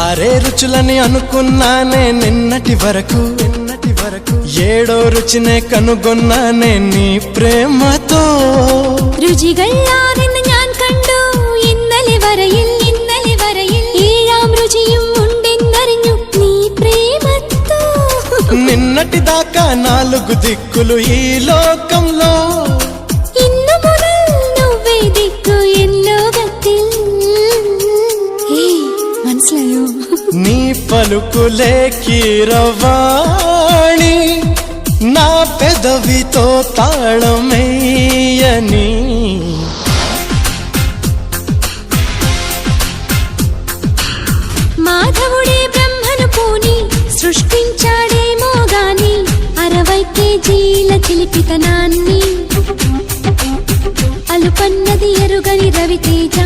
ఆరే రుచులని అనుకున్నానే నిన్నటి వరకు ఏడో రుచినే కనుగొన్నానే నీ ప్రేమతో രുചികളാ നിന്നെ ഞാൻ കണ്ടു ഇന്നലെ വരയിൽ ഏഴാം രുചിയും ഉണ്ടെന്നറിഞ്ഞു നീ പ്രേമത്തോ నిన్నటి దాకా నాలుగు దిక్కులు ఈ లోకంలో ഇന്നു മുതൽ నువ్వే దిక్కు ఎన్ లోകത്തിൽ മനസ്സിലായോ నీ పలుకులే కీరవాణి నా పెదవితో తాళమేయని మాధవుడే బ్రహ్మను పూని సృష్టించాడేమో గాని 60 కేజీల చిలిపితనాన్ని అలుపన్నది ఎరుగని రవితేజ